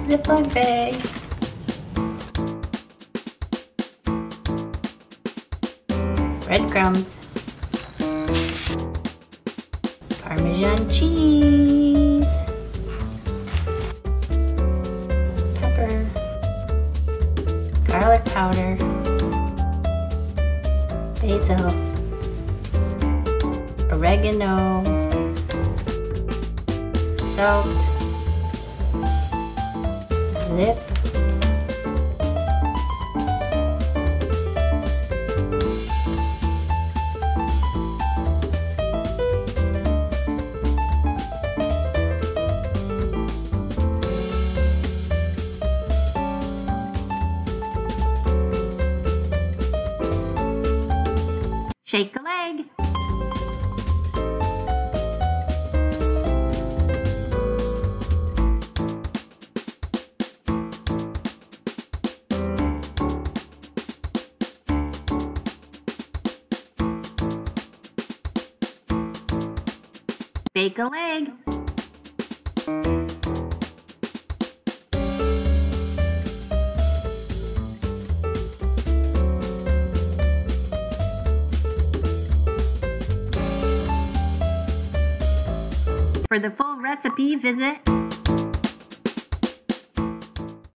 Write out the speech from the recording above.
Ziploc bag. Breadcrumbs. Parmesan cheese. Pepper. Garlic powder. Basil. Oregano. Salt. Zip. Shake a leg. Bake a leg. For the full recipe, visit